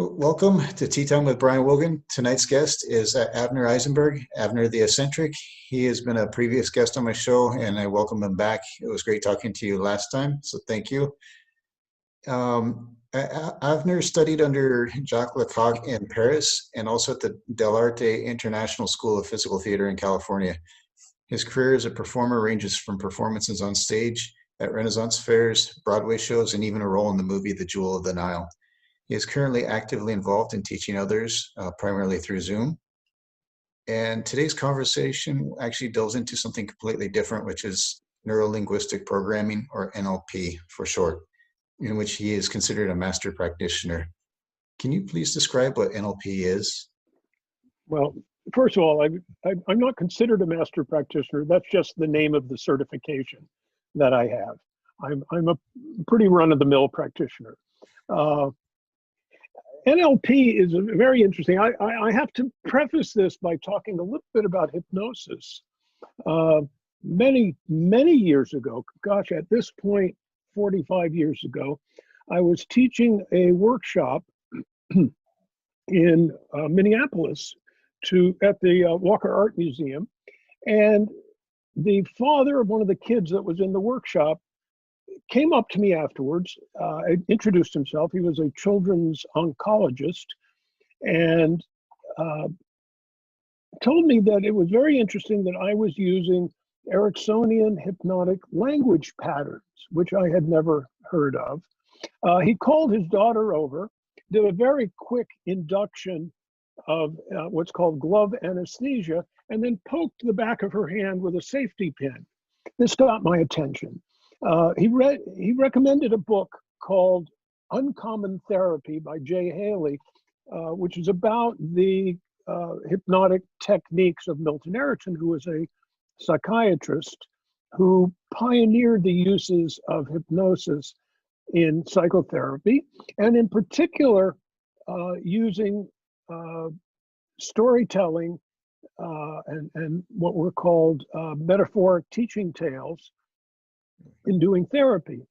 Welcome to Tea Time with Brian Wogan. Tonight's guest is Avner Eisenberg, Avner the Eccentric. He has been a previous guest on my show, and I welcome him back. It was great talking to you last time, so thank you. Avner studied under Jacques Lecoq in Paris and also at the Del Arte International School of Physical Theater in California. His career as a performer ranges from performances on stage, at Renaissance fairs, Broadway shows, and even a role in the movie The Jewel of the Nile. He is currently actively involved in teaching others, primarily through Zoom. And today's conversation actually delves into something completely different, which is neuro-linguistic programming, or NLP for short, in which he is considered a master practitioner. Can you please describe what NLP is? Well, first of all, I'm not considered a master practitioner. That's just the name of the certification that I have. I'm a pretty run-of-the-mill practitioner. NLP is very interesting. I have to preface this by talking a little bit about hypnosis. Many years ago, gosh, at this point, 45 years ago, I was teaching a workshop in Minneapolis at the Walker Art Museum. And the father of one of the kids that was in the workshop came up to me afterwards, introduced himself. He was a children's oncologist, and told me that it was very interesting that I was using Ericksonian hypnotic language patterns, which I had never heard of. He called his daughter over, did a very quick induction of what's called glove anesthesia, and then poked the back of her hand with a safety pin. This got my attention. He recommended a book called Uncommon Therapy by Jay Haley, which is about the hypnotic techniques of Milton Erickson, who was a psychiatrist who pioneered the uses of hypnosis in psychotherapy, and in particular using storytelling and what were called metaphoric teaching tales in doing therapy.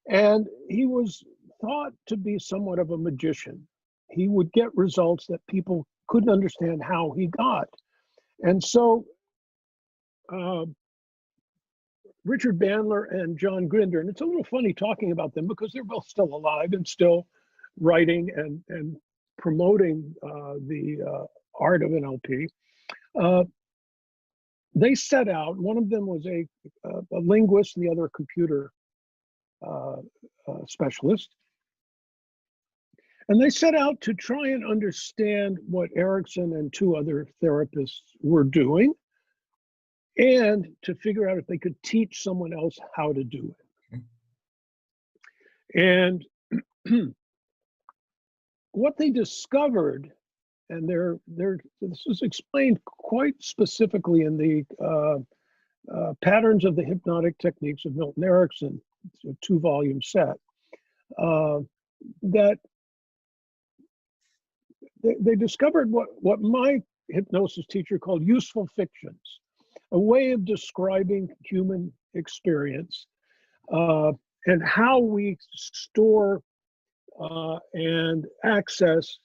And he was thought to be somewhat of a magician. He would get results that people couldn't understand how he got. And so Richard Bandler and John Grinder, and it's a little funny talking about them because they're both still alive and still writing and promoting the art of NLP. They set out, one of them was a linguist and the other a computer specialist. And they set out to try and understand what Erickson and two other therapists were doing, and to figure out if they could teach someone else how to do it. And what they discovered, and this is explained quite specifically in the Patterns of the Hypnotic Techniques of Milton Erickson, it's a 2-volume set, that they discovered what my hypnosis teacher called useful fictions, a way of describing human experience and how we store and access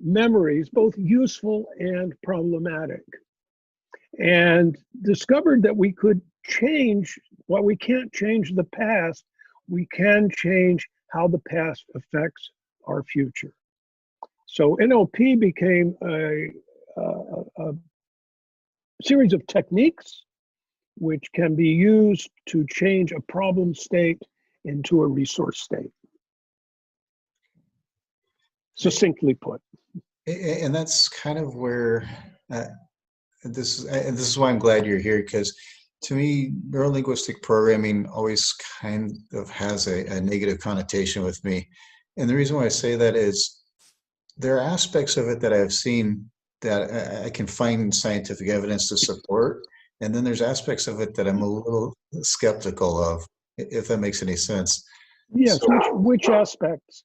memories, both useful and problematic, and discovered that we could change, while we can't change the past, we can change how the past affects our future. So NLP became a series of techniques which can be used to change a problem state into a resource state. Succinctly put. And that's kind of where this is why I'm glad you're here, because to me, neurolinguistic programming always kind of has a negative connotation with me. And the reason why I say that is there are aspects of it that I've seen that I can find scientific evidence to support. And then there's aspects of it that I'm a little skeptical of, if that makes any sense. Yes, so, which aspects?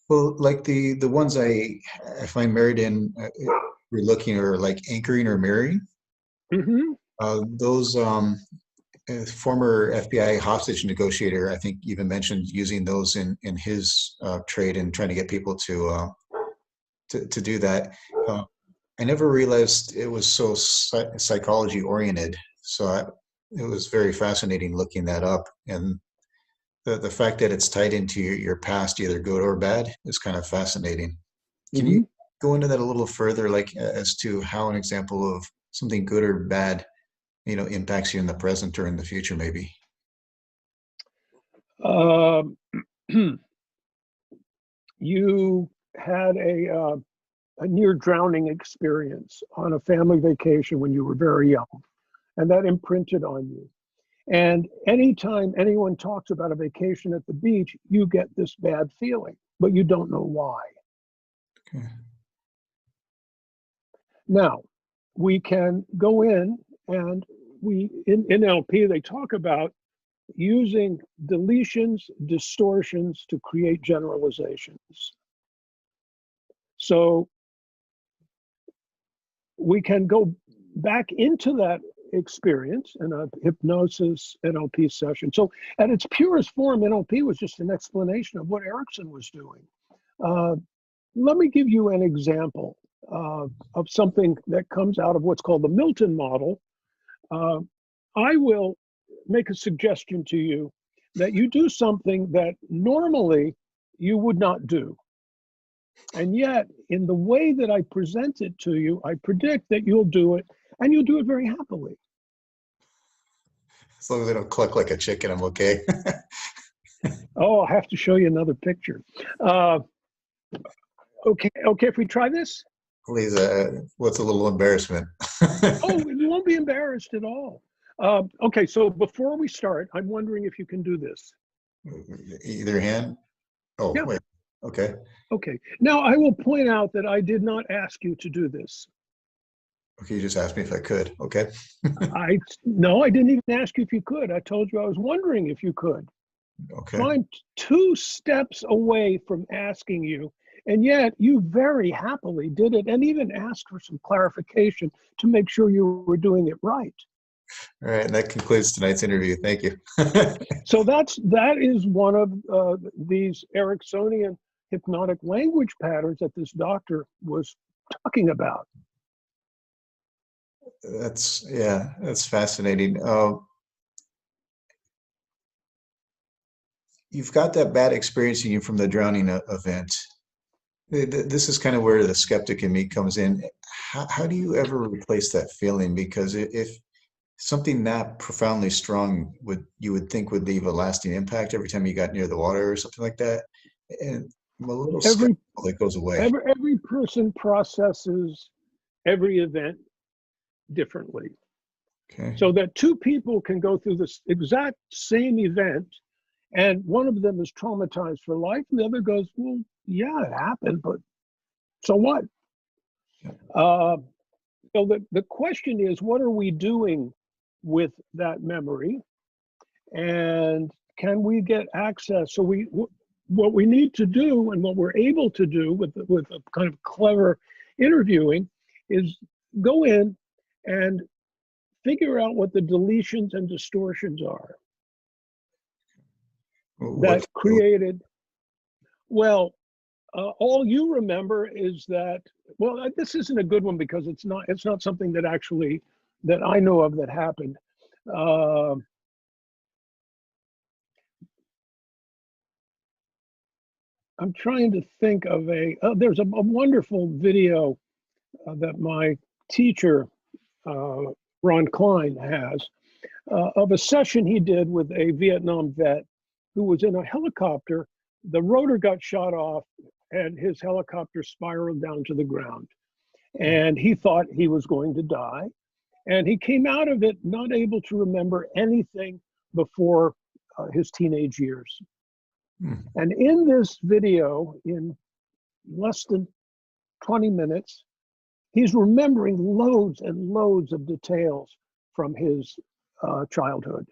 Well, like the ones I find merit in relooking or like anchoring or mirroring. Mm-hmm. Those former FBI hostage negotiator, I think, even mentioned using those in his trade and trying to get people to to do that. I never realized it was so psychology oriented. So it was very fascinating looking that up. And the fact that it's tied into your past, either good or bad, is kind of fascinating. Can you Mhm. go into that a little further, like as to how an example of something good or bad, impacts you in the present or in the future, maybe? Um, you had a near drowning experience on a family vacation when you were very young, and that imprinted on you. And anytime anyone talks about a vacation at the beach, you get this bad feeling, but you don't know why. Okay. Now, we can go in and in NLP, they talk about using deletions, distortions to create generalizations. So we can go back into that experience in a hypnosis NLP session. So at its purest form, NLP was just an explanation of what Erickson was doing. Uh, Let me give you an example of something that comes out of what's called the Milton model. Uh, I will make a suggestion to you that you do something that normally you would not do. And yet, in the way that I present it to you, I predict that you'll do it, and you'll do it very happily. As long as I don't cluck like a chicken, I'm okay. Oh, I'll have to show you another picture. Uh, okay, if we try this? Please, what's a little embarrassment? Oh, you won't be embarrassed at all. Okay, so before we start, I'm wondering if you can do this. Either hand? Oh, Yeah, wait. Okay. okay. Now, I will point out that I did not ask you to do this. Okay, you just asked me if I could. Okay. No, I didn't even ask you if you could. I told you I was wondering if you could. So Okay. I'm 2 steps away from asking you, and yet you very happily did it and even asked for some clarification to make sure you were doing it right. All right. And that concludes tonight's interview. Thank you. So that is one of these Ericksonian hypnotic language patterns that this doctor was talking about. That's fascinating. You've got that bad experience in you from the drowning event. This is kind of where the skeptic in me comes in. How do you ever replace that feeling? Because if something that profoundly strong you would think would leave a lasting impact every time you got near the water or something like that, and I'm a little Every skeptical that goes away. every person processes every event differently. Okay. So that two people can go through this exact same event, and one of them is traumatized for life, and the other goes, well, yeah, it happened, but so what? Uh, so the question is, what are we doing with that memory? And can we get access? So what we need to do and what we're able to do with a kind of clever interviewing is go in and figure out what the deletions and distortions are that What? created. Well, all you remember is that. Well, this isn't a good one because it's not something that actually that I know of that happened. Uh, I'm trying to think of there's a wonderful video that my teacher, uh, Ron Klein, has of a session he did with a Vietnam vet who was in a helicopter. The rotor got shot off and his helicopter spiraled down to the ground. And he thought he was going to die. And he came out of it not able to remember anything before his teenage years. Hmm. And in this video, in less than 20 minutes, he's remembering loads and loads of details from his childhood.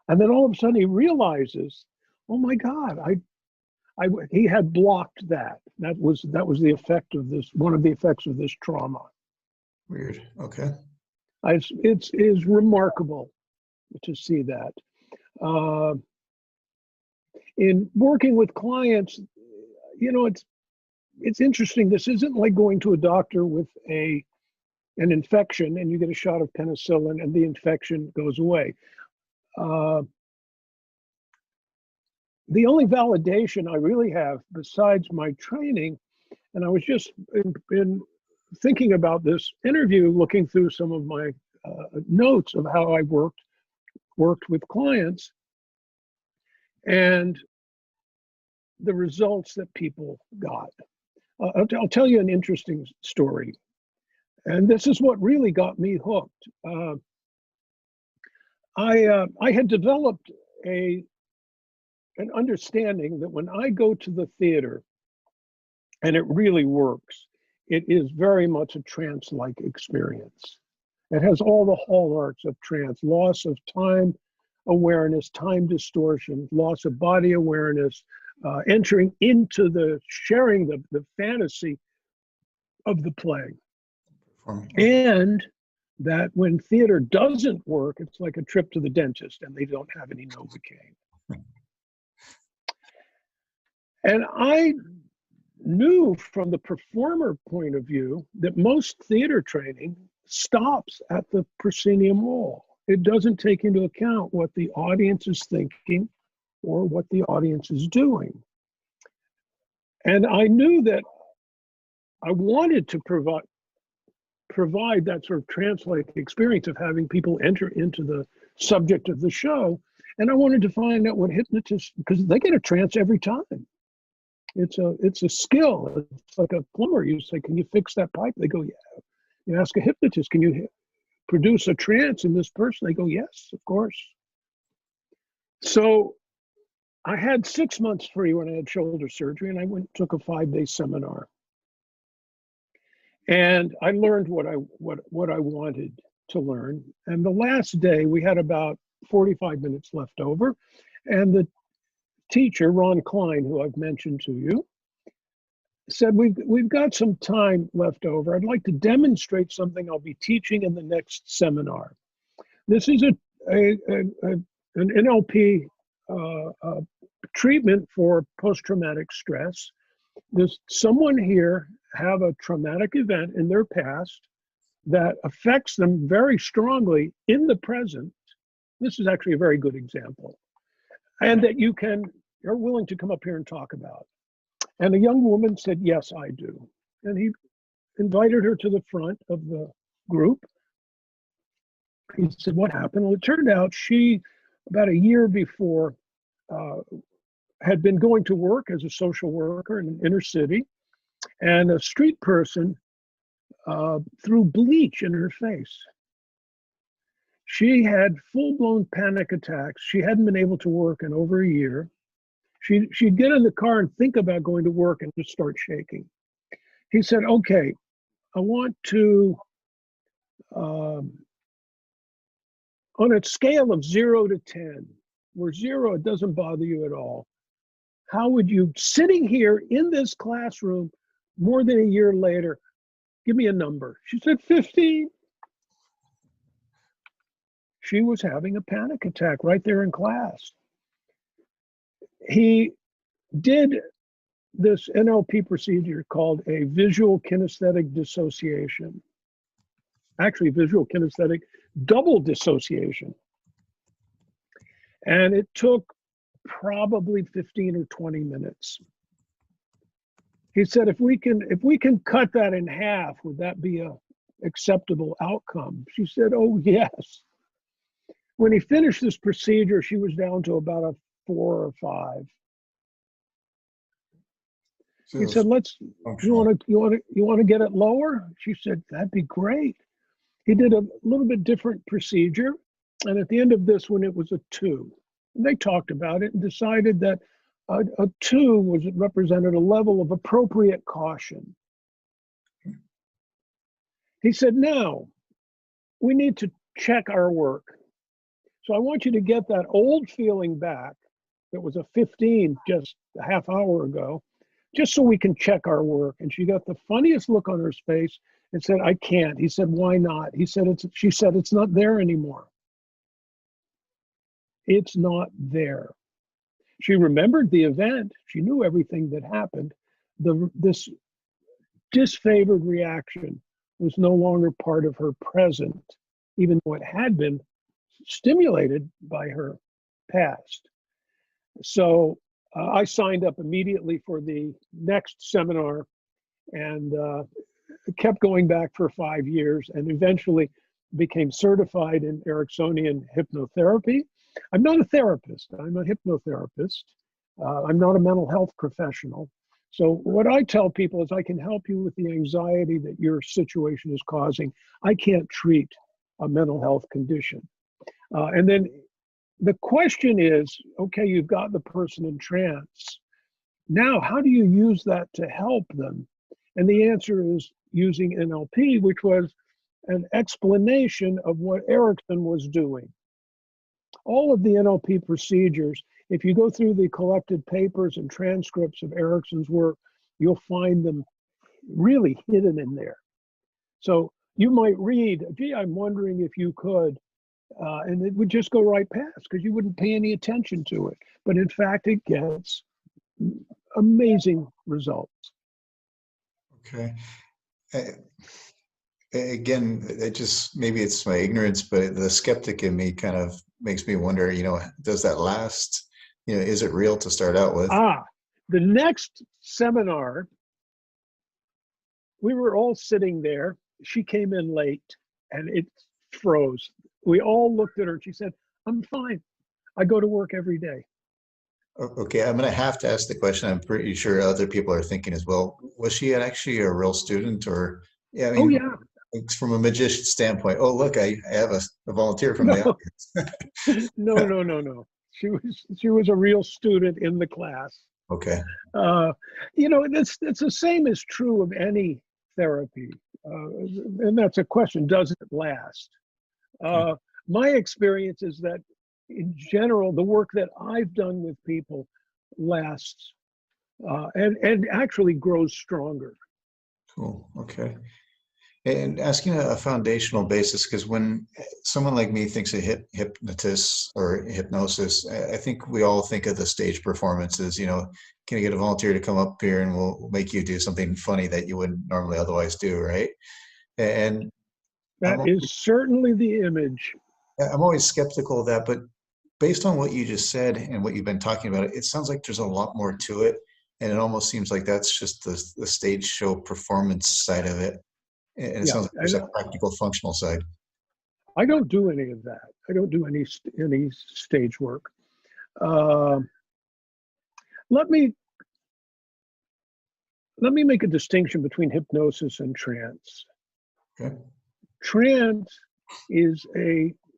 And then all of a sudden he realizes, oh my God, he had blocked that. That was the effect of this, one of the effects of this trauma. Weird. Okay. It is remarkable to see that. In working with clients, it's it's interesting. This isn't like going to a doctor with an infection and you get a shot of penicillin and the infection goes away. The only validation I really have besides my training, and I was just in thinking about this interview, looking through some of my notes of how I worked with clients and the results that people got. I'll tell you an interesting story. And this is what really got me hooked. I had developed an understanding that when I go to the theater, and it really works, it is very much a trance-like experience. It has all the hallmarks of trance: loss of time awareness, time distortion, loss of body awareness, entering into sharing the fantasy of the play. And that when theater doesn't work, it's like a trip to the dentist and they don't have any Novocaine. And I knew from the performer point of view that most theater training stops at the proscenium wall. It doesn't take into account what the audience is thinking or what the audience is doing. And I knew that I wanted to provide that sort of trance-like experience of having people enter into the subject of the show. And I wanted to find out what hypnotists, because they get a trance every time. It's a skill. It's like a plumber. You say, can you fix that pipe? They go, yeah. You ask a hypnotist, can you produce a trance in this person? They go, yes, of course. So I had 6 months free when I had shoulder surgery, and I took a 5-day seminar. And I learned what I wanted to learn. And the last day, we had about 45 minutes left over. And the teacher, Ron Klein, who I've mentioned to you, said, we've got some time left over. I'd like to demonstrate something I'll be teaching in the next seminar. This is an NLP treatment for post-traumatic stress. Does someone here have a traumatic event in their past that affects them very strongly in the present? This is actually a very good example. And that you're willing to come up here and talk about. And a young woman said, yes, I do. And he invited her to the front of the group. He said, what happened? Well, it turned out she, about a year before, had been going to work as a social worker in an inner city, and a street person threw bleach in her face. She had full-blown panic attacks. She hadn't been able to work in over a year. She'd get in the car and think about going to work and just start shaking. He said, okay, I want to, on a scale of 0 to 10, where 0, it doesn't bother you at all, how would you, sitting here in this classroom more than a year later, give me a number? She said 15. She was having a panic attack right there in class. He did this NLP procedure called a visual kinesthetic dissociation. Actually, visual kinesthetic double dissociation. And it took probably 15 or 20 minutes. He said, if we can cut that in half, would that be a acceptable outcome? She said, oh, yes. When he finished this procedure, she was down to about a 4 or 5. He said, you want to get it lower? She said, that'd be great. He did a little bit different procedure. And at the end of this one, it was a 2. And they talked about it and decided that a 2 represented a level of appropriate caution. He said, now we need to check our work. So I want you to get that old feeling back. That was a 15 just a half hour ago, just so we can check our work. And she got the funniest look on her face and said, I can't. He said, why not? She said, it's not there anymore. It's not there. She remembered the event. She knew everything that happened. This disfavored reaction was no longer part of her present, even though it had been stimulated by her past. So I signed up immediately for the next seminar and kept going back for 5 years and eventually became certified in Ericksonian hypnotherapy. I'm not a therapist, I'm a hypnotherapist. I'm not a mental health professional. So what I tell people is I can help you with the anxiety that your situation is causing. I can't treat a mental health condition. And then the question is, okay, you've got the person in trance. Now, how do you use that to help them? And the answer is using NLP, which was an explanation of what Erickson was doing. All of the NLP procedures, if you go through the collected papers and transcripts of Erickson's work, you'll find them really hidden in there. So you might read, gee, I'm wondering if you could, and it would just go right past because you wouldn't pay any attention to it. But in fact, it gets amazing results. Okay. Again, it just, maybe it's my ignorance, but the skeptic in me kind of makes me wonder, does that last? Is it real to start out with? The next seminar, we were all sitting there. She came in late and it froze. We all looked at her and she said, I'm fine. I go to work every day. Okay, I'm going to have to ask the question. I'm pretty sure other people are thinking as well. Was she actually a real student, or? Yeah, I mean, oh yeah. From a magician standpoint. Oh, look, I have a volunteer from the audience. No. She was a real student in the class. Okay. It's the same is true of any therapy, and that's a question: does it last? My experience is that, in general, the work that I've done with people lasts and actually grows stronger. Cool. Okay. And asking a foundational basis, because when someone like me thinks of hypnotist or hypnosis, I think we all think of the stage performances. Can you get a volunteer to come up here and we'll make you do something funny that you wouldn't normally otherwise do, right? And that is certainly the image. I'm always skeptical of that, but based on what you just said and what you've been talking about, it sounds like there's a lot more to it. And it almost seems like that's just the stage show performance side of it. And it sounds like there's a practical, functional side. I don't do any of that. I don't do any stage work. Let me make a distinction between hypnosis and trance. Okay. Trance is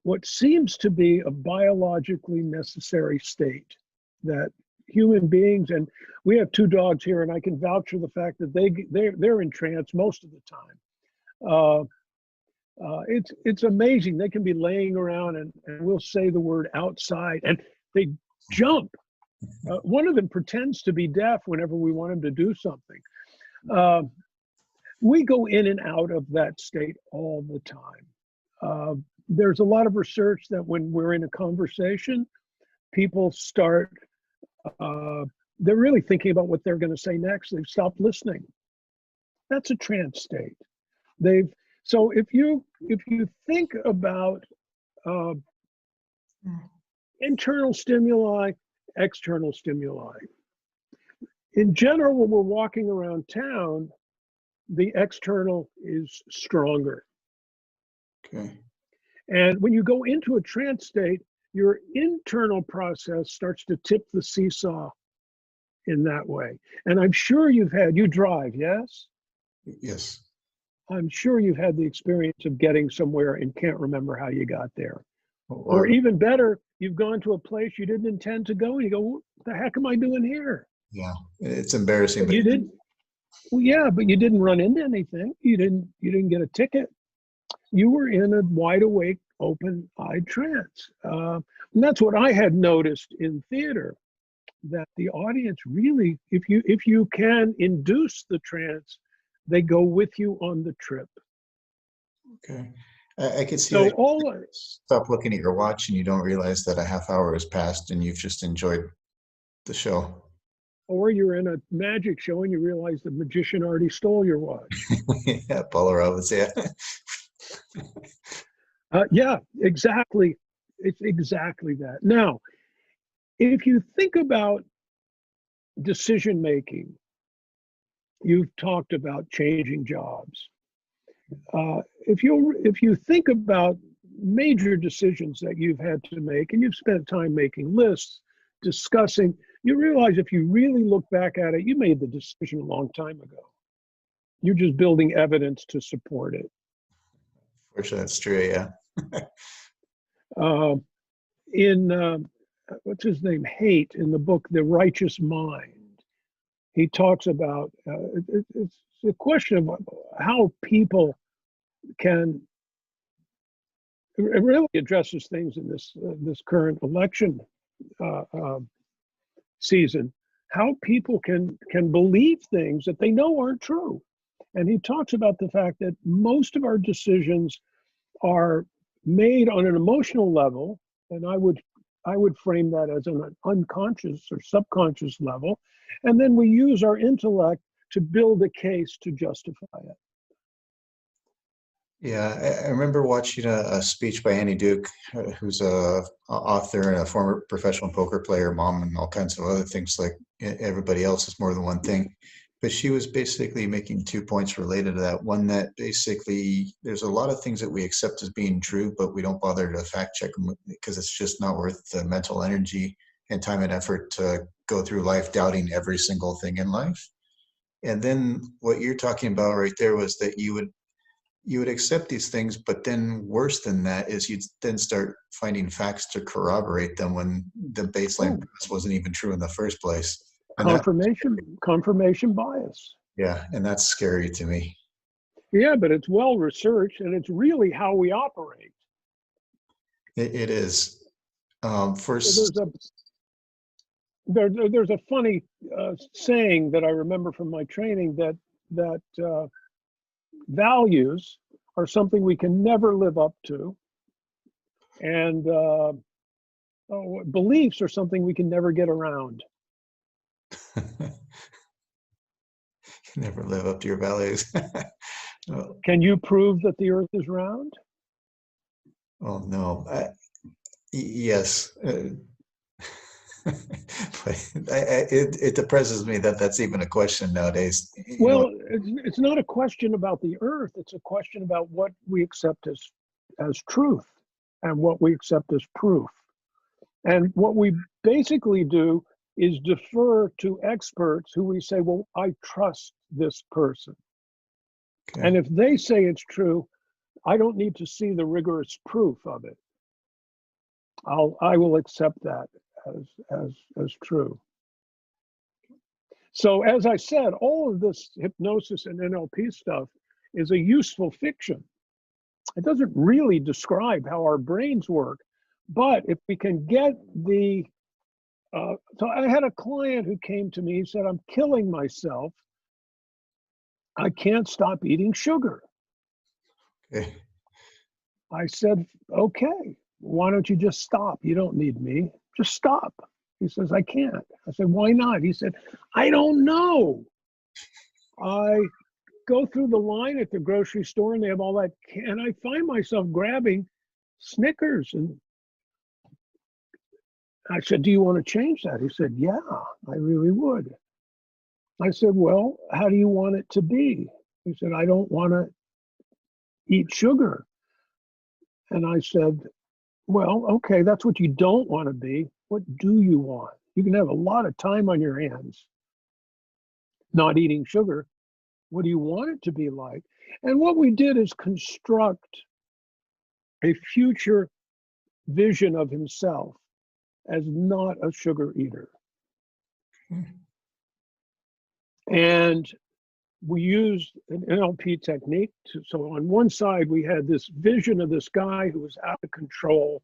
what seems to be a biologically necessary state that human beings, and we have 2 dogs here, and I can vouch for the fact that they're in trance most of the time. It's amazing. They can be laying around and we'll say the word outside and they jump. One of them pretends to be deaf whenever we want him to do something. We go in and out of that state all the time. There's a lot of research that when we're in a conversation, people start, they're really thinking about what they're going to say next. They've stopped listening. That's a trance state. So if you think about internal stimuli, external stimuli. In general, when we're walking around town, the external is stronger. Okay. And when you go into a trance state, your internal process starts to tip the seesaw in that way. And I'm sure you drive, yes? Yes. I'm sure you've had the experience of getting somewhere and can't remember how you got there. Or even better, you've gone to a place you didn't intend to go and you go, what the heck am I doing here? Yeah, it's embarrassing. But you didn't. Well, yeah, but you didn't run into anything. You didn't get a ticket. You were in a wide awake, open-eyed trance. And that's what I had noticed in theater, that the audience really, if you can induce the trance, they go with you on the trip. Okay. I could see so stop looking at your watch and you don't realize that a half hour has passed and you've just enjoyed the show. Or you're in a magic show and you realize the magician already stole your watch. Yeah, Paula Robbins, yeah. Yeah, exactly. It's exactly that. Now, if you think about decision making, you've talked about changing jobs. If you think about major decisions that you've had to make, and you've spent time making lists, discussing, you realize if you really look back at it, you made the decision a long time ago. You're just building evidence to support it. Fortunately, that's true, yeah. Uh, in what's his name, Haidt, in the book The Righteous Mind, he talks about it's a question of how people can. It really addresses things in this current election season. How people can believe things that they know aren't true, and he talks about the fact that most of our decisions are made on an emotional level, and I would frame that as an unconscious or subconscious level, and then we use our intellect to build a case to justify it. Yeah, I remember watching a speech by Annie Duke, who's a author and a former professional poker player, mom, and all kinds of other things. Like everybody else is more than one thing. But she was basically making 2 points related to that. One, that basically there's a lot of things that we accept as being true, but we don't bother to fact check them because it's just not worth the mental energy and time and effort to go through life doubting every single thing in life. And then what you're talking about right there was that you would accept these things, but then worse than that is you'd then start finding facts to corroborate them when the baseline premise wasn't even true in the first place. And Confirmation bias. yeah, and that's scary to me. Yeah, but it's well researched, and it's really how we operate. It is. So there's a funny saying that I remember from my training that values are something we can never live up to, and beliefs are something we can never get around. Never live up to your values. Can you prove that the Earth is round? Oh no. Yes. It depresses me that that's even a question nowadays. Well, it's not a question about the Earth. It's a question about what we accept as truth and what we accept as proof. And what we basically do is defer to experts who we say, well, I trust this person. Okay. And if they say it's true, I don't need to see the rigorous proof of it. I will accept that as true. So as I said, all of this hypnosis and NLP stuff is a useful fiction. It doesn't really describe how our brains work, but if we can get so I had a client who came to me, he said, I'm killing myself. I can't stop eating sugar. Okay. I said, okay, why don't you just stop? You don't need me. Just stop. He says, I can't. I said, why not? He said, I don't know. I go through the line at the grocery store and they have all that, and I find myself grabbing Snickers. And I said, do you want to change that? He said, yeah, I really would. I said, well, how do you want it to be? He said, I don't want to eat sugar. And I said, well, okay, that's what you don't want to be. What do you want? You can have a lot of time on your hands not eating sugar. What do you want it to be like? And what we did is construct a future vision of himself as not a sugar eater. And we used an NLP technique. So on one side, we had this vision of this guy who was out of control,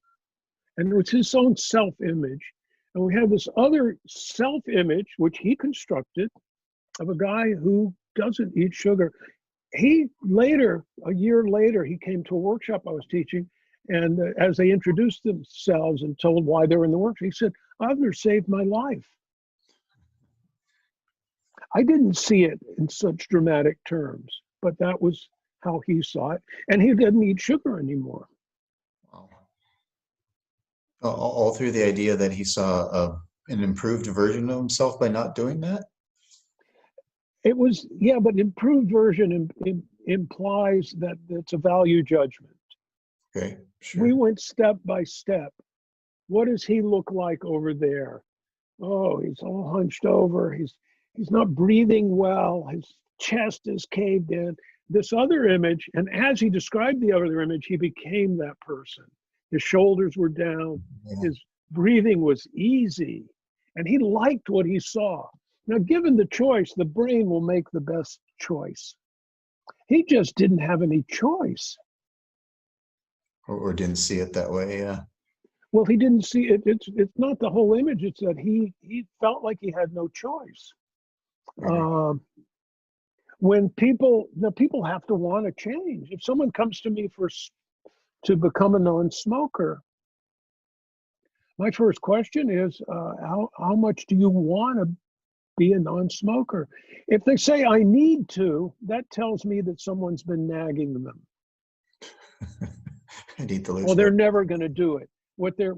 and it was his own self-image. And we had this other self-image, which he constructed, of a guy who doesn't eat sugar. He later, a year later, he came to a workshop I was teaching, and as they introduced themselves and told why they were in the workshop, he said, Avner saved my life. I didn't see it in such dramatic terms, but that was how he saw it. And he didn't eat sugar anymore. Wow. All through the idea that he saw an improved version of himself by not doing that? It was, yeah, but improved version implies that it's a value judgment. Okay, We sure. went step by step. What does he look like over there? Oh, he's all hunched over. He's not breathing well. His chest is caved in. This other image, and as he described the other image, he became that person. His shoulders were down. Yeah. His breathing was easy, and he liked what he saw. Now, given the choice, the brain will make the best choice. He just didn't have any choice. Or didn't see it that way, yeah. Well, he didn't see it. It's not the whole image. It's that he felt like he had no choice. Right. When people have to want to change. If someone comes to me to become a non-smoker, my first question is, how much do you want to be a non-smoker? If they say I need to, that tells me that someone's been nagging them. I need to lose Well, they're weight. never going to do it. What they're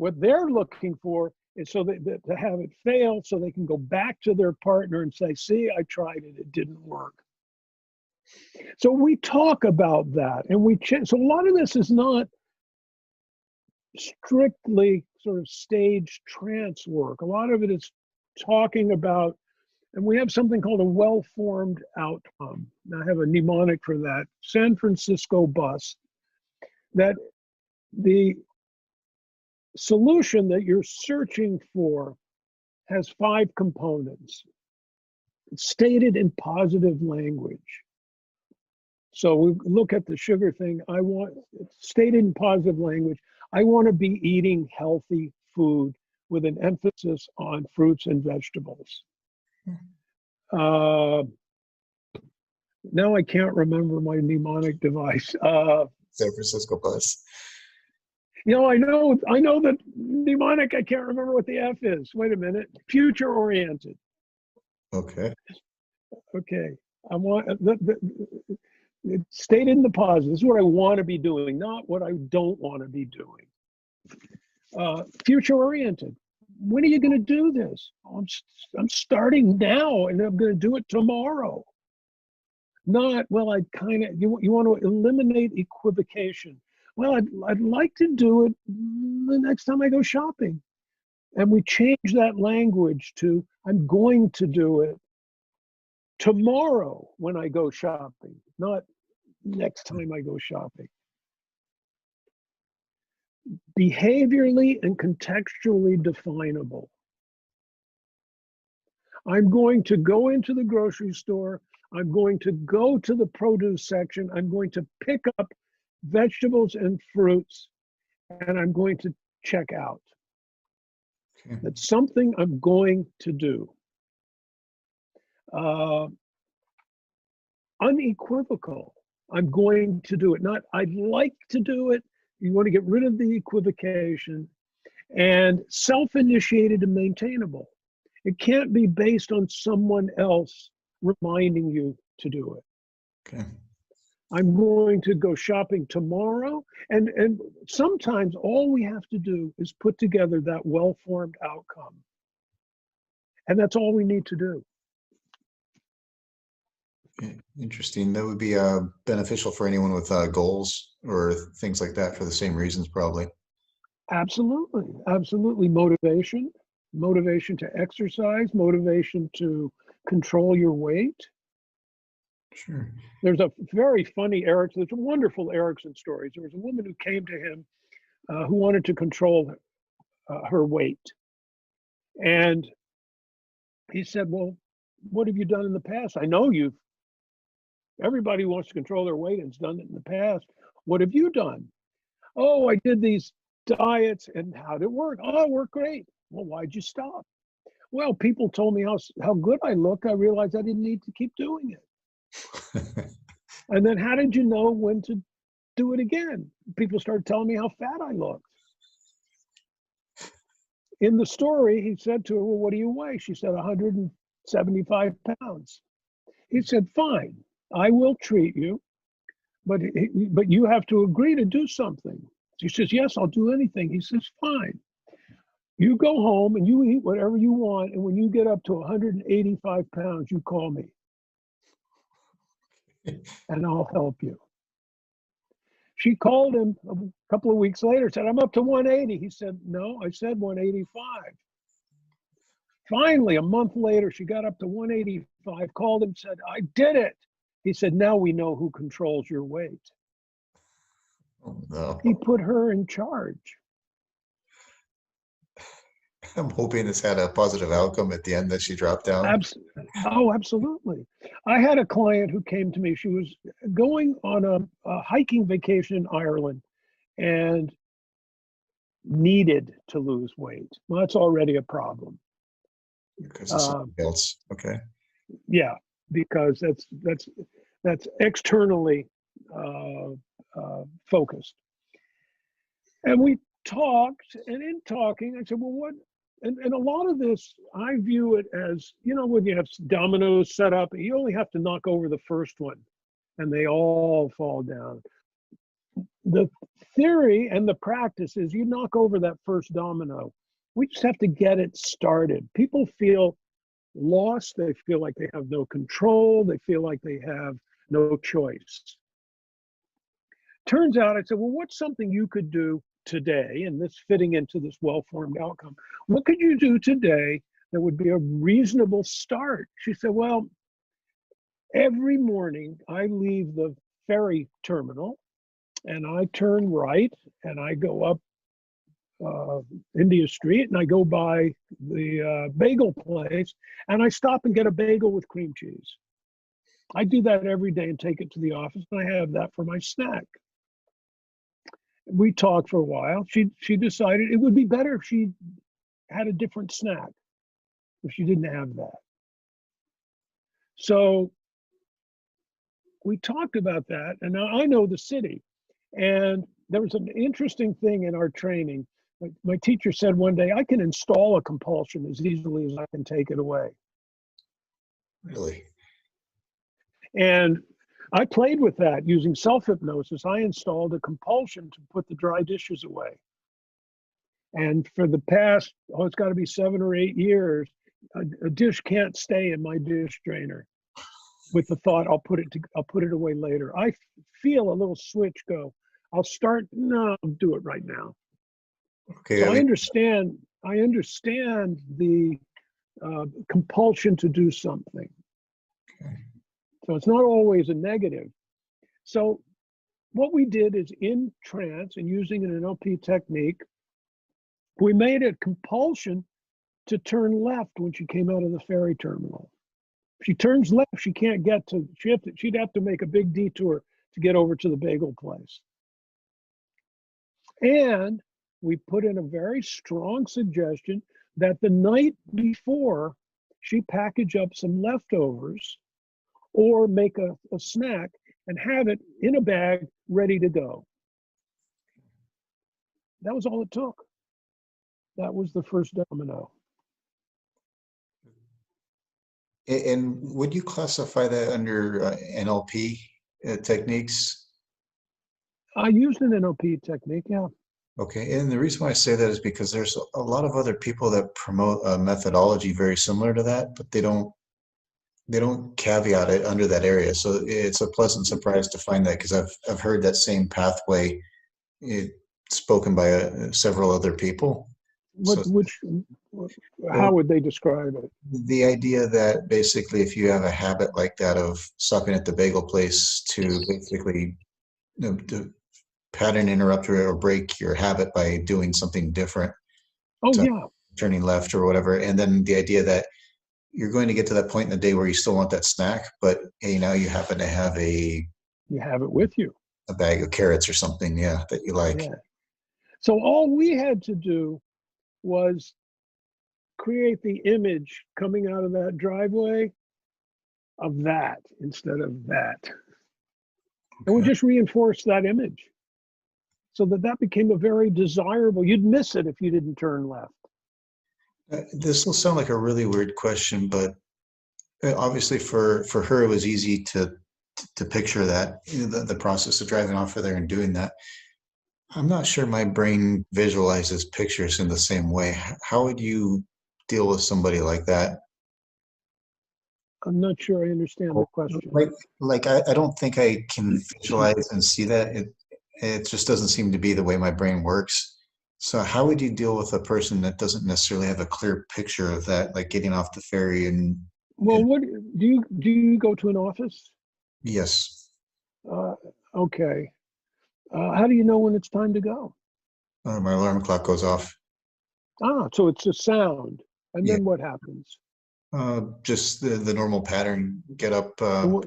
looking for is so that to have it fail, so they can go back to their partner and say, "See, I tried it; it didn't work." So we talk about that, and so a lot of this is not strictly sort of stage trance work. A lot of it is talking about, and we have something called a well-formed outcome. Now, I have a mnemonic for that: San Francisco bus. That the solution that you're searching for has 5 components. It's stated in positive language. So we look at the sugar thing. It's stated in positive language. I want to be eating healthy food with an emphasis on fruits and vegetables. Uh, now I can't remember my mnemonic device. San Francisco bus. I know that mnemonic. I can't remember what the F is. Wait a minute. Future oriented. Okay. Okay. I want it's stated in the positive. This is what I want to be doing, not what I don't want to be doing. Future oriented. When are you going to do this? I'm starting now, and I'm going to do it tomorrow. Not, well, you want to eliminate equivocation. Well, I'd like to do it the next time I go shopping. And we change that language to, I'm going to do it tomorrow when I go shopping, not next time I go shopping. Behaviorally and contextually definable. I'm going to go into the grocery store. I'm going to go to the produce section. I'm going to pick up vegetables and fruits, and I'm going to check out. Okay. That's something I'm going to do. Unequivocal. I'm going to do it. Not, I'd like to do it. You want to get rid of the equivocation. And self-initiated and maintainable. It can't be based on someone else reminding you to do it. Okay. I'm going to go shopping tomorrow. And sometimes all we have to do is put together that well-formed outcome. And that's all we need to do. Interesting. That would be beneficial for anyone with goals or things like that for the same reasons, probably. Absolutely. Absolutely. Motivation to exercise, motivation to control your weight. Sure. There's a very funny there's a wonderful Erickson stories. There was a woman who came to him who wanted to control her weight. And he said, well, what have you done in the past? I know everybody wants to control their weight and has done it in the past. What have you done? Oh, I did these diets, and how did it work? Oh, it worked great. Well, why'd you stop? Well, people told me how good I look. I realized I didn't need to keep doing it. And then how did you know when to do it again? People started telling me how fat I looked. In the story, he said to her, well, what do you weigh? She said 160 75 pounds. He said, fine, I will treat you, but you have to agree to do something. She says, yes, I'll do anything. He says, fine. You go home and you eat whatever you want, and when you get up to 185 pounds, you call me, and I'll help you. She called him a couple of weeks later, said, I'm up to 180. He said, no, I said 185. Finally, a month later, she got up to 185, called him, said, I did it. He said, now we know who controls your weight. Oh, no. He put her in charge. I'm hoping this had a positive outcome at the end that she dropped down. Oh, absolutely. I had a client who came to me. She was going on a hiking vacation in Ireland and needed to lose weight. Well, that's already a problem. Because of something else. Okay. Yeah, because that's externally focused. And we talked, and in talking, I said, well, what? And a lot of this, I view it as, you know, when you have dominoes set up, you only have to knock over the first one, and they all fall down. The theory and the practice is you knock over that first domino. We just have to get it started. People feel lost. They feel like they have no control. They feel like they have no choice. Turns out, I said, well, what's something you could do today, and this fitting into this well-formed outcome, what could you do today that would be a reasonable start? She said, well, every morning I leave the ferry terminal and I turn right and I go up India Street and I go by the bagel place and I stop and get a bagel with cream cheese. I do that every day and take it to the office, and I have that for my snack. We talked for a while. She decided it would be better if she had a different snack, if she didn't have that. So we talked about that, and now I know the city. And there was an interesting thing in our training. My teacher said one day, I can install a compulsion as easily as I can take it away. Really? And I played with that using self-hypnosis. I installed a compulsion to put the dry dishes away. And for the past, it's got to be 7 or 8 years, a dish can't stay in my dish drainer with the thought, I'll put it away later. I feel a little switch go. I'll do it right now. Okay. So I understand the compulsion to do something. Okay. So it's not always a negative. So what we did is, in trance and using an NLP technique, we made a compulsion to turn left when she came out of the ferry terminal. If she turns left, she can't get to, she'd have to make a big detour to get over to the bagel place. And we put in a very strong suggestion that the night before she package up some leftovers or make a snack and have it in a bag ready to go. That was all it took. That was the first domino. And would you classify that under NLP techniques? I used an NLP technique, yeah. Okay, and the reason why I say that is because there's a lot of other people that promote a methodology very similar to that, but they don't caveat it under that area. So it's a pleasant surprise to find that, because I've heard that same pathway spoken by several other people. How would they describe it? The idea that basically if you have a habit like that of stopping at the bagel place to basically to pattern interrupt or break your habit by doing something different. Oh, yeah. Turning left or whatever. And then the idea that you're going to get to that point in the day where you still want that snack, but hey, now you happen to have you have it with you. A bag of carrots or something, yeah, that you like. Yeah. So all we had to do was create the image coming out of that driveway of that instead of that. Okay. And we just reinforced that image so that became a very desirable, you'd miss it if you didn't turn left. This will sound like a really weird question, but Obviously, for her, it was easy to picture that, the process of driving off of there and doing that. I'm not sure my brain visualizes pictures in the same way. How would you deal with somebody like that? I'm not sure I understand the Oh, question. I don't think I can visualize and see that. It just doesn't seem to be the way my brain works. So how would you deal with a person that doesn't necessarily have a clear picture of that, like getting off the ferry Well, and what do you go to an office? yes, Uh, okay. How do you know when it's time to go? my alarm clock goes off. Ah, so it's a sound. And Yeah, then what happens? just the normal pattern. Get up, And what,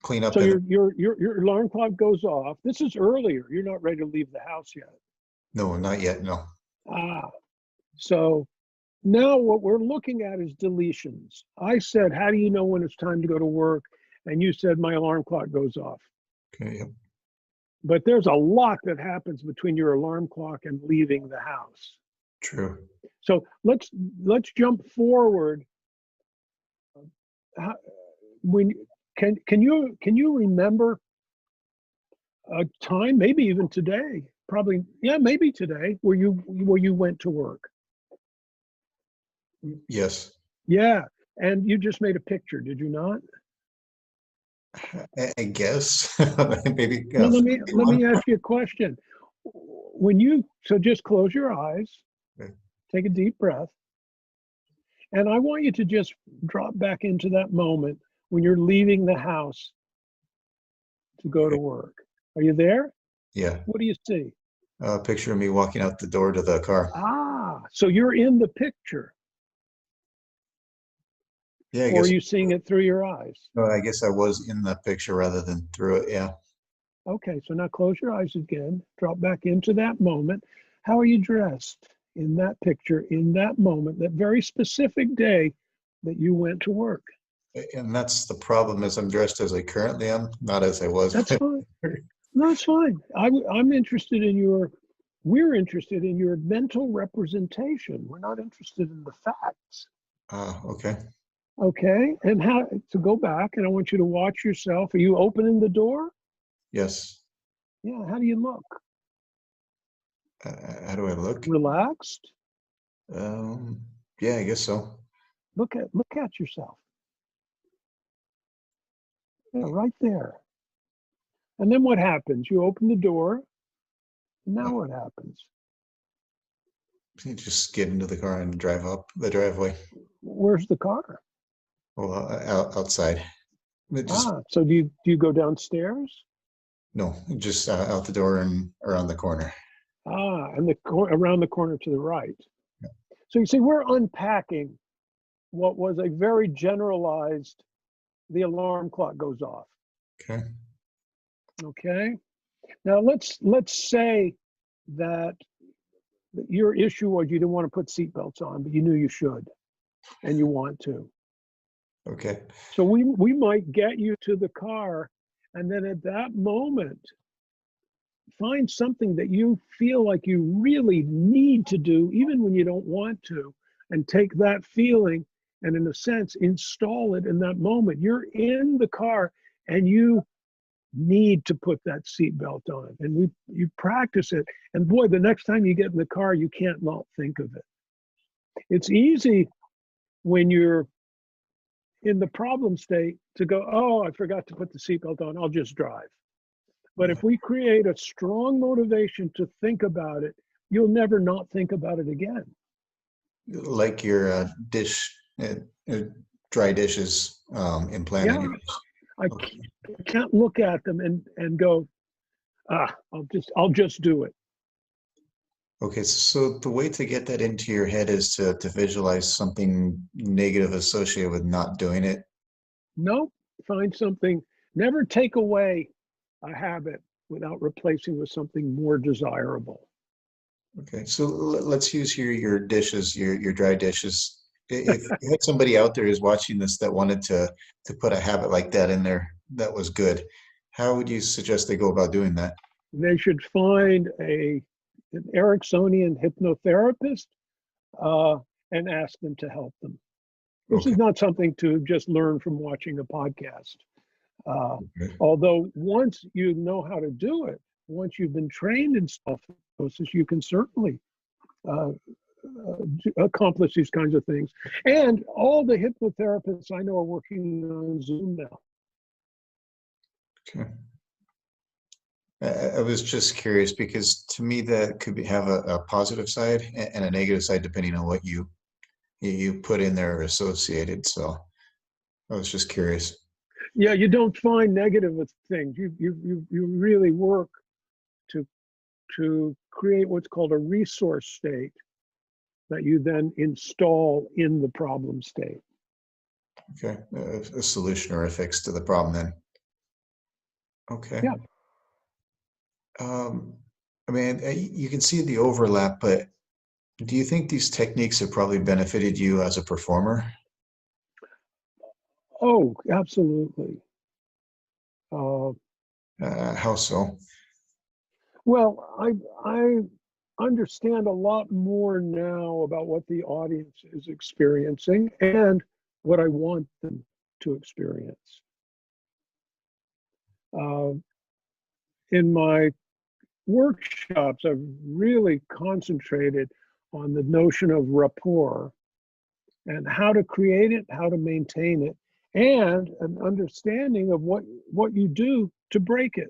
clean up so in. your alarm clock goes off. This is earlier. You're not ready to leave the house yet. No, not yet. No. Ah, so now what we're looking at is deletions. I said, how do you know when it's time to go to work? And you said my alarm clock goes off. Okay. Yep. But there's a lot that happens between your alarm clock and leaving the house. True. So let's jump forward. How, when can you remember a time, maybe even today, probably, yeah, maybe today, where you went to work? Yes. Yeah, and you just made a picture, did you not? I guess maybe Well, let one. me ask you a question. So just close your eyes, Okay. take a deep breath, and I want you to just drop back into that moment when you're leaving the house to go to work. Are you there? Yeah. What do you see? Picture of me walking out the door to the car. Ah, so you're in the picture, Yeah, I or are guess. you seeing it through your eyes? No, I guess I was in the picture rather than through it. Yeah. Okay, so now close your eyes again, drop back into that moment. How are you dressed in that picture, in that moment, that very specific day that you went to work? And that's the problem is I'm dressed as I currently am, not as I was. That's fine. No, it's fine. I'm interested in we're interested in your mental representation. We're not interested in the facts. Okay. Okay, and how to go back, and I want you to watch yourself. Are you opening the door? Yes. Yeah, how do you look? How do I look? Relaxed? Um, yeah, I guess so. Look at yourself. Yeah, right there. And then what happens? You open the door. Uh, Now what happens? you just get into the car and drive up the driveway. Where's the car? Well, outside. It just So do you go downstairs? no, just out the door and around the corner. And around the corner to the right. So you see, we're unpacking what was a very generalized, the alarm clock goes off. Okay. Okay. Now let's say that your issue was you didn't want to put seatbelts on, but you knew you should, and you want to. Okay. So we might get you to the car, and then at that moment, find something that you feel like you really need to do, even when you don't want to, and take that feeling and, in a sense, install it in that moment. You're in the car and you need to put that seatbelt on, and you practice it. And boy, the next time you get in the car, you can't not think of it. It's easy when you're in the problem state to go, oh, I forgot to put the seatbelt on, I'll just drive. But Yeah. if we create a strong motivation to think about it, you'll never not think about it again. Like your uh, uh, dry dishes in planning Yeah, your. I Okay. can't look at them and go, I'll just do it. Okay, so the way to get that into your head is to visualize something negative associated with not doing it. No, find something. Never take away a habit without replacing with something more desirable. Okay, so let's use your dishes, your dry dishes. If you had somebody out there who's watching this that wanted to put a habit like that in there that was good, how would you suggest they go about doing that? They should find an Ericksonian hypnotherapist uh, and ask them to help them. This Okay. is not something to just learn from watching a podcast. Uh, Okay. Although once you know how to do it, once you've been trained in self-hypnosis, you can certainly uh, accomplish these kinds of things. And all the hypnotherapists I know are working on Zoom now. Okay. I was just curious because to me that could have a positive side and a negative side depending on what you put in there associated. So I was just curious. Yeah, you don't find negative with things. You really work to create what's called a resource state that you then install in the problem state. Okay. A solution or a fix to the problem then. Okay. Yeah. Um, I mean, you can see the overlap, but do you think these techniques have probably benefited you as a performer? Oh, absolutely. Uh, How so? well, I understand a lot more now about what the audience is experiencing and what I want them to experience. Uh, in my workshops, I've really concentrated on the notion of rapport and how to create it, how to maintain it, and an understanding of what you do to break it.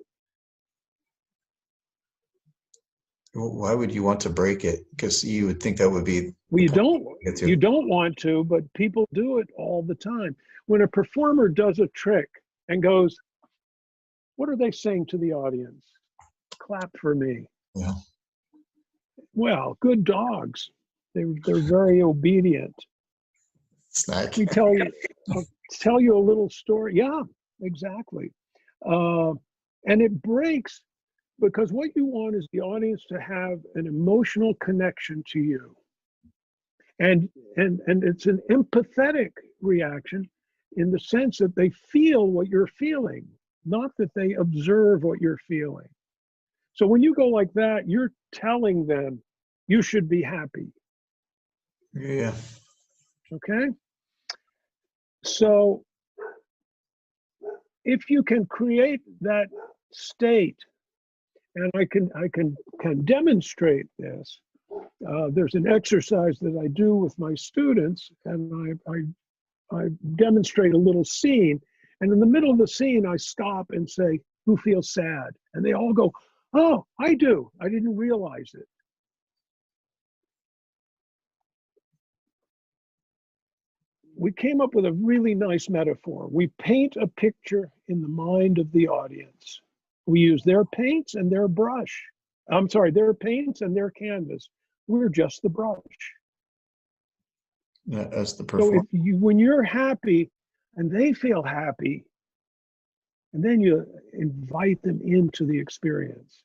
Why would you want to break it? Because you would think that would be Well, the point to get you to. don't want to, but people do it all the time. When a performer does a trick and goes, what are they saying to the audience? Clap for me. Yeah. Well, good dogs. They're very obedient. Snack. We I'll tell you a little story. Yeah, exactly. Uh, and it breaks because what you want is the audience to have an emotional connection to you. And it's an empathetic reaction in the sense that they feel what you're feeling, not that they observe what you're feeling. So when you go like that, you're telling them you should be happy. Yeah. Okay? So if you can create that state, and I can demonstrate this. There's an exercise that I do with my students, and I demonstrate a little scene, and in the middle of the scene, I stop and say, "Who feels sad?" And they all go, "Oh, I do. I didn't realize it." We came up with a really nice metaphor. We paint a picture in the mind of the audience. We use their paints and their brush. I'm sorry, their paints and their canvas. We're just the brush. Yeah, as the So performer. when you're happy and they feel happy, and then you invite them into the experience.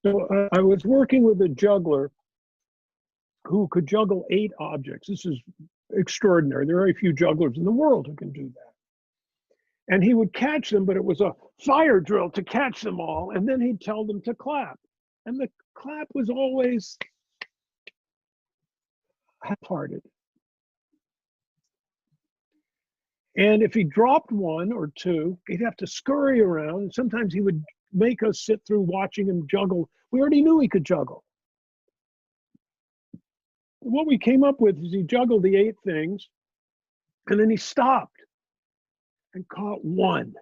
So I was working with a juggler who could juggle 8 objects. This is extraordinary. There are very few jugglers in the world who can do that. And he would catch them, but it was a fire drill to catch them all. And then he'd tell them to clap. And the clap was always half-hearted. And if he dropped 1 or 2, he'd have to scurry around. And sometimes he would make us sit through watching him juggle. We already knew he could juggle. What we came up with is he juggled the 8 things, and then he stopped and caught 1.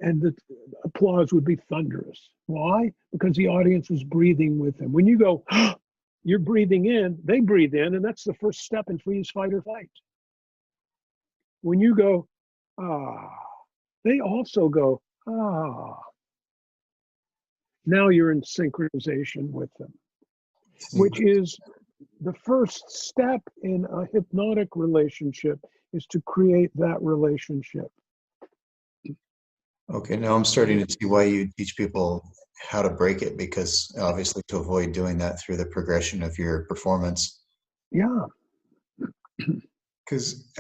And the applause would be thunderous. Why? Because the audience was breathing with him. When you go, you're breathing in, they breathe in, and that's the first step in freeze, fight, or flight. When you go, they also go, Now you're in synchronization with them, which is the first step in a hypnotic relationship, is to create that relationship. Okay, now I'm starting to see why you teach people how to break it, because obviously to avoid doing that through the progression of your performance. Yeah. Because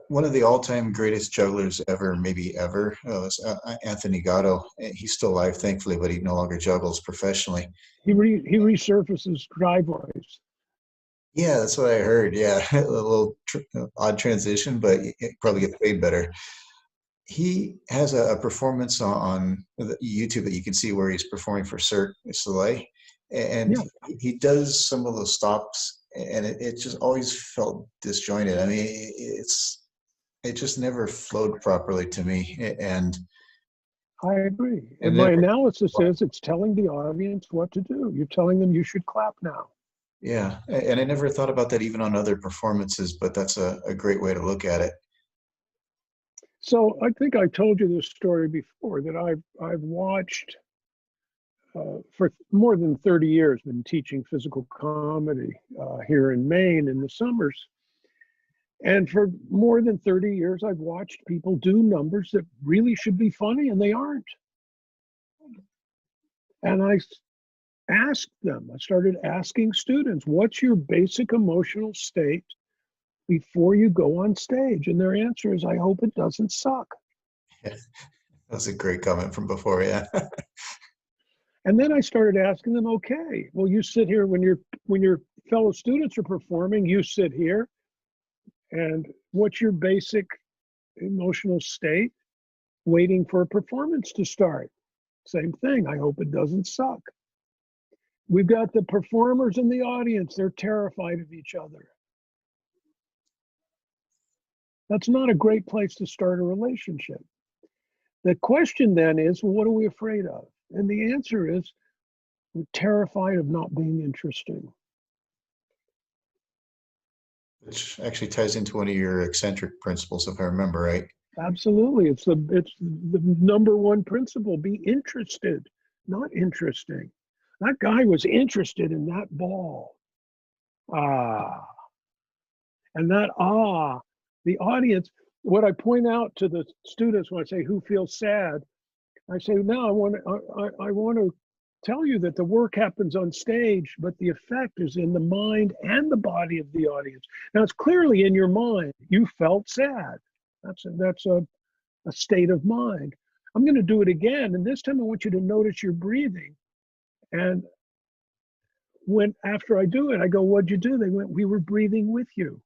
one of the all-time greatest jugglers ever, maybe ever, was Anthony Gatto. He's still alive, thankfully, but he no longer juggles professionally. He resurfaces driveways. Yeah, that's what I heard. Yeah, a little odd transition, but it probably gets paid better. He has a performance on YouTube that you can see where he's performing for Cirque du Soleil, and Yeah, he does some of those stops, and it just always felt disjointed. I mean, it just never flowed properly to me, I agree. And and my never, analysis is it's telling the audience what to do. You're telling them you should clap now. yeah, and I never thought about that even on other performances, but that's a great way to look at it. So I think I told you this story before that I've watched for more than 30 years, been teaching physical comedy here in Maine in the summers. And for more than 30 years, I've watched people do numbers that really should be funny and they aren't. And I started asking students, what's your basic emotional state before you go on stage? And their answer is, I hope it doesn't suck. Yeah, that's a great comment from before. Yeah. And then I started asking them, okay, well, you sit here when your fellow students are performing, you sit here, and what's your basic emotional state waiting for a performance to start? Same thing. I hope it doesn't suck. We've got the performers in the audience. They're terrified of each other. That's not a great place to start a relationship. The question then is, well, what are we afraid of? And the answer is, we're terrified of not being interesting. Which actually ties into one of your eccentric principles, if I remember right. Absolutely. It's the number one principle. Be interested, not interesting. That guy was interested in that ball. Ah. And that the audience, what I point out to the students when I say who feels sad, I say, no, I want to tell you that the work happens on stage, but the effect is in the mind and the body of the audience. Now it's clearly in your mind. You felt sad. That's a state of mind. I'm going to do it again, and this time I want you to notice your breathing. And when after I do it, I go, "What'd you do?" They went, "We were breathing with you."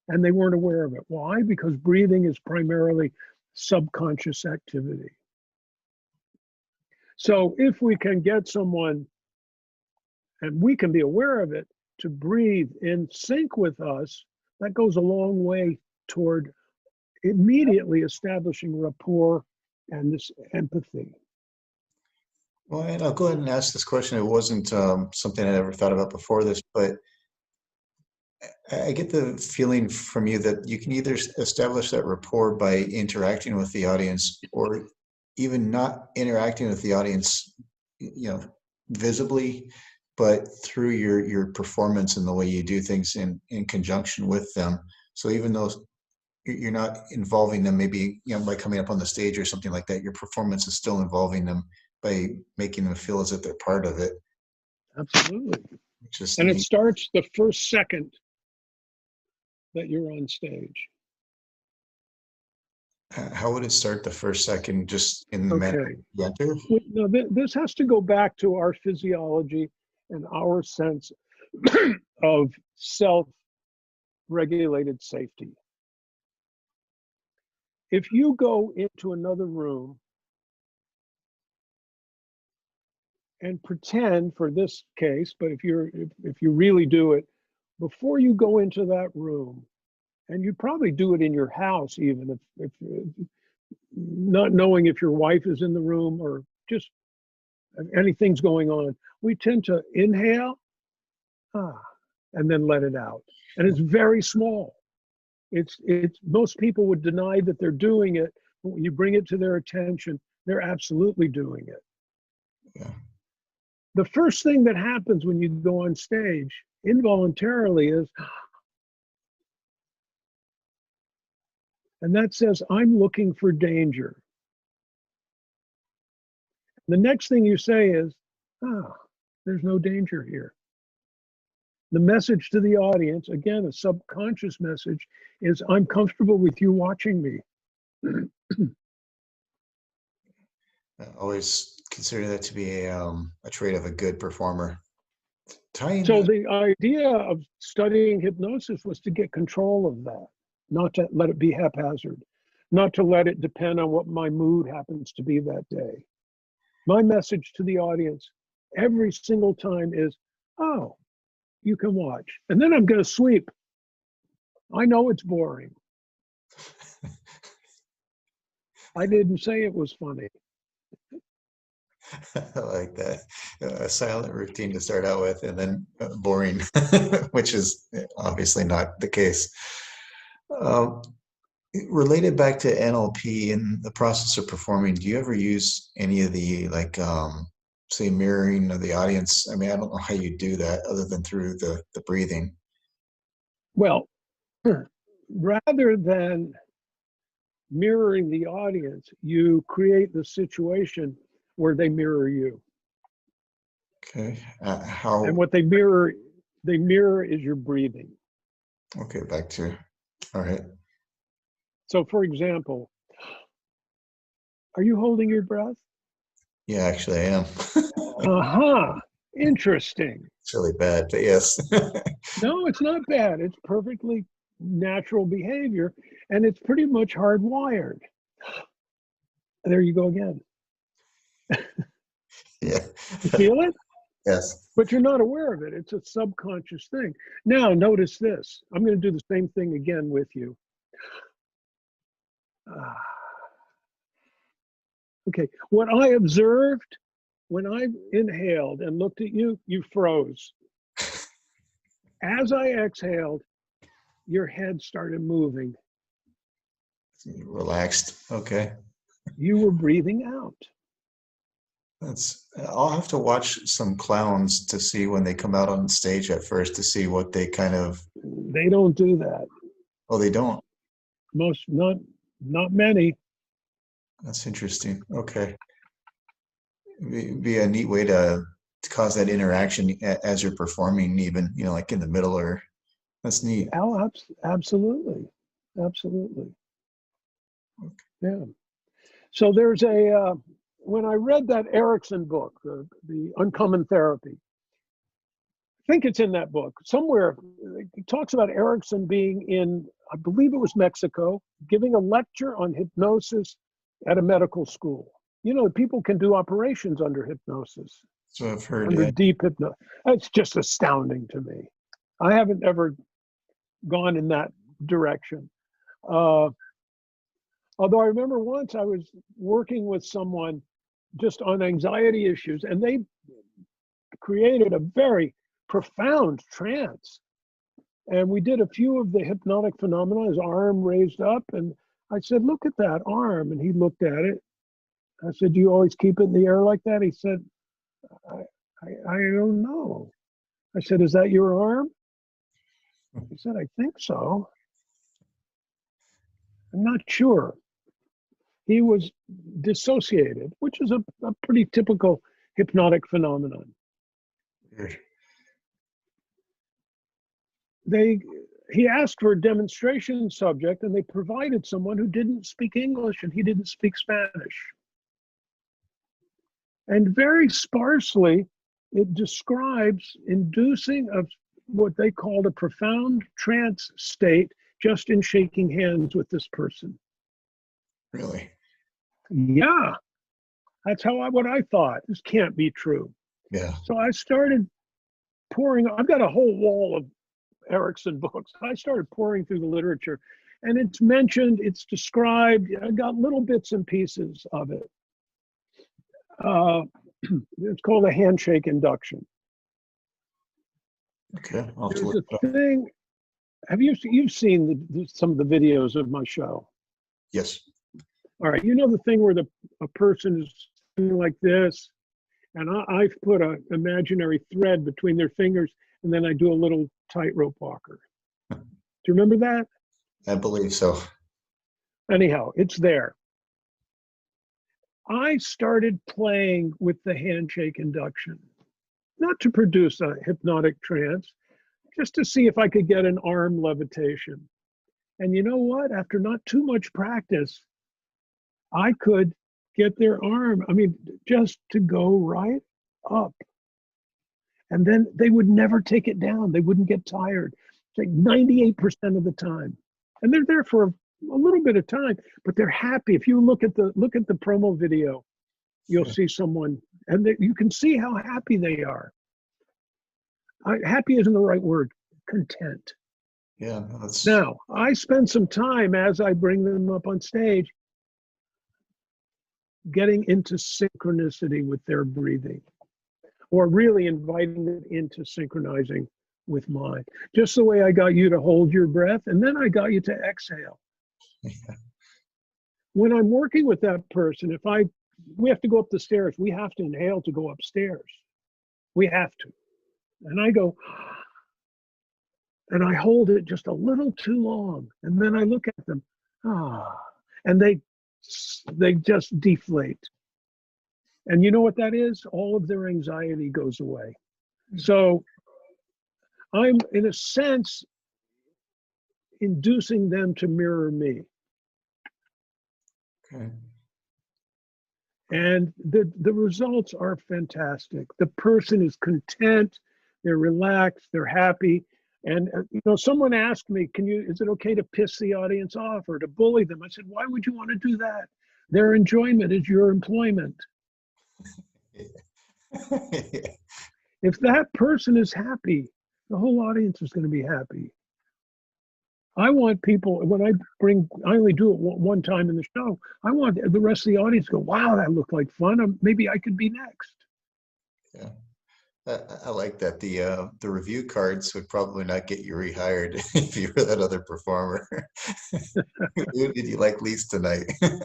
And they weren't aware of it. Why? Because breathing is primarily subconscious activity. So if we can get someone, and we can be aware of it, to breathe in sync with us, that goes a long way toward immediately establishing rapport and this empathy. Well, and I'll go ahead and ask this question. It wasn't something I ever thought about before this, but I get the feeling from you that you can either establish that rapport by interacting with the audience, or even not interacting with the audience, visibly, but through your performance and the way you do things in conjunction with them. So even though you're not involving them, maybe by coming up on the stage or something like that, your performance is still involving them by making them feel as if they're part of it. Absolutely. Just and it starts the first second that you're on stage. How would it start the first second, just in the manner you enter? No, this has to go back to our physiology and our sense of self-regulated safety. If you go into another room and pretend, for this case, but if you really do it, before you go into that room, and you probably do it in your house, even if not knowing if your wife is in the room or just anything's going on, we tend to inhale and then let it out. And it's very small. It's most people would deny that they're doing it, but when you bring it to their attention, they're absolutely doing it. Yeah. The first thing that happens when you go on stage involuntarily is, and that says, I'm looking for danger. The next thing you say is, there's no danger here. The message to the audience, again, a subconscious message, is I'm comfortable with you watching me. I always consider that to be a trait of a good performer. So the idea of studying hypnosis was to get control of that, not to let it be haphazard, not to let it depend on what my mood happens to be that day. My message to the audience every single time is, oh, you can watch. And then I'm going to sweep. I know it's boring. I didn't say it was funny. I like that. A silent routine to start out with, and then boring, which is obviously not the case. Related back to NLP and the process of performing, do you ever use any of the say mirroring of the audience? I mean, I don't know how you do that other than through the breathing. Well, rather than mirroring the audience, you create the situation where they mirror you. Okay. How? And what they mirror is your breathing. Okay, back to, all right. So for example, are you holding your breath? Yeah, actually I am. Uh-huh. Interesting. It's really bad, but yes. No, it's not bad. It's perfectly natural behavior, and it's pretty much hardwired. There you go again. Yeah. You feel it? Yes. But you're not aware of it. It's a subconscious thing. Now, notice this. I'm going to do the same thing again with you. Okay, what I observed when I inhaled and looked at you, you froze. As I exhaled, your head started moving. Relaxed. Okay. You were breathing out. I'll have to watch some clowns to see when they come out on stage at first to see what they kind of. They don't do that. Oh, they don't. Not many. That's interesting. Okay. Be a neat way to cause that interaction as you're performing, even, like in the middle, or that's neat. Oh, absolutely. Absolutely. Okay. Yeah. So there's when I read that Erickson book, the Uncommon Therapy, I think it's in that book somewhere. It talks about Erickson being in, I believe it was Mexico, giving a lecture on hypnosis at a medical school. People can do operations under hypnosis. So I've heard. Under deep hypnosis. That's just astounding to me. I haven't ever gone in that direction. Although I remember once I was working with someone just on anxiety issues, and they created a very profound trance. And we did a few of the hypnotic phenomena, his arm raised up, and I said, look at that arm. And he looked at it. I said, do you always keep it in the air like that? He said, I don't know. I said, is that your arm? He said, I think so. I'm not sure. He was dissociated, which is a pretty typical hypnotic phenomenon. Weird. He asked for a demonstration subject, and they provided someone who didn't speak English and he didn't speak Spanish. And very sparsely, it describes inducing of what they called a profound trance state just in shaking hands with this person. Really? Yeah, that's what I thought. This can't be true. Yeah. So I started pouring. I've got a whole wall of Erickson books. I started pouring through the literature, and it's mentioned, it's described. I got little bits and pieces of it. It's called a handshake induction. Okay. There's a thing. Have you've seen some of the videos of my show? Yes. All right. You know the thing where a person is doing like this, and I've put an imaginary thread between their fingers, and then I do a little tightrope walker. Do you remember that? I believe so. Anyhow, it's there. I started playing with the handshake induction, not to produce a hypnotic trance, just to see if I could get an arm levitation. And you know what? After not too much practice, I could get their arm, I mean, just to go right up. And then they would never take it down. They wouldn't get tired. It's like 98% of the time. And they're there for a little bit of time, but they're happy. If you look at the promo video, you'll see someone, and you can see how happy they are. Happy isn't the right word. Content. Yeah. Now, I spend some time as I bring them up on stage getting into synchronicity with their breathing, or really inviting them into synchronizing with mine. Just the way I got you to hold your breath, and then I got you to exhale. Yeah. When I'm working with that person, we have to go up the stairs, we have to inhale to go upstairs. We have to. And I go, and I hold it just a little too long. And then I look at them, and they just deflate. And you know what that is? All of their anxiety goes away. So I'm, in a sense, inducing them to mirror me. Okay. And the results are fantastic. The person is content, they're relaxed, they're happy. And someone asked me, is it okay to piss the audience off or to bully them? I said, why would you want to do that? Their enjoyment is your employment. If that person is happy, the whole audience is going to be happy. I want people, when I only do it one time in the show, I want the rest of the audience to go, wow, that looked like fun. Maybe I could be next. Yeah. I like that. The review cards would probably not get you rehired if you were that other performer. Who did you like least tonight? You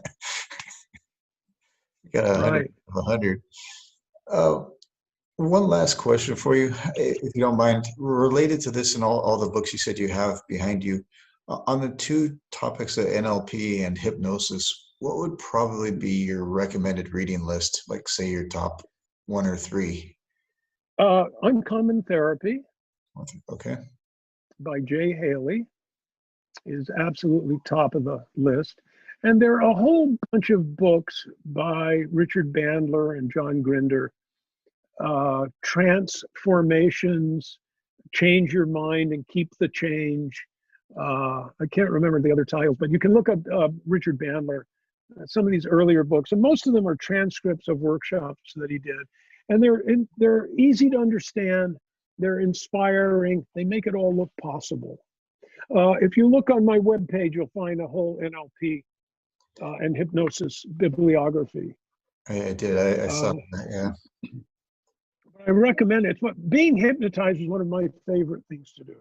got 100 of 100. One last question for you, if you don't mind, related to this and all the books you said you have behind you. On the two topics of NLP and hypnosis, what would probably be your recommended reading list? Like, say, your top 1 or 3? Uncommon Therapy. Okay. By Jay Haley is absolutely top of the list. And there are a whole bunch of books by Richard Bandler and John Grinder. Transformations, Change Your Mind and Keep the Change. I can't remember the other titles, but you can look up Richard Bandler, some of these earlier books, and most of them are transcripts of workshops that he did. And they're easy to understand, they're inspiring, they make it all look possible. If you look on my webpage, you'll find a whole NLP and hypnosis bibliography. I did. I saw that, yeah. I recommend it. Being hypnotized is one of my favorite things to do.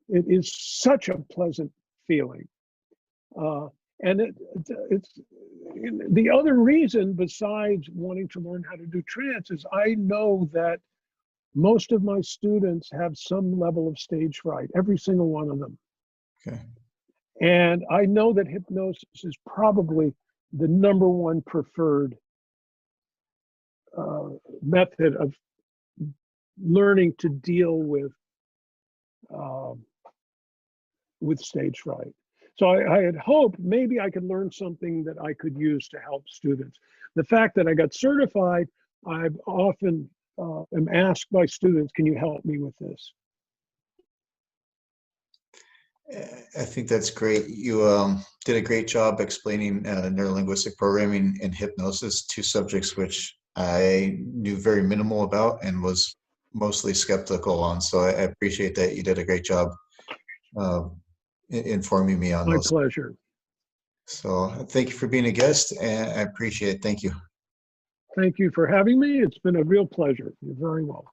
It is such a pleasant feeling. And it's the other reason, besides wanting to learn how to do trance, is I know that most of my students have some level of stage fright, every single one of them. Okay. And I know that hypnosis is probably the #1 preferred method of learning to deal with stage fright. So I had hoped maybe I could learn something that I could use to help students. The fact that I got certified, I've often am asked by students, can you help me with this? I think that's great. You did a great job explaining neurolinguistic programming and hypnosis, 2 subjects which I knew very minimal about and was mostly skeptical on. So I appreciate that you did a great job informing me on those. My pleasure. So thank you for being a guest, and I appreciate it. Thank you. Thank you for having me. It's been a real pleasure. You're very welcome.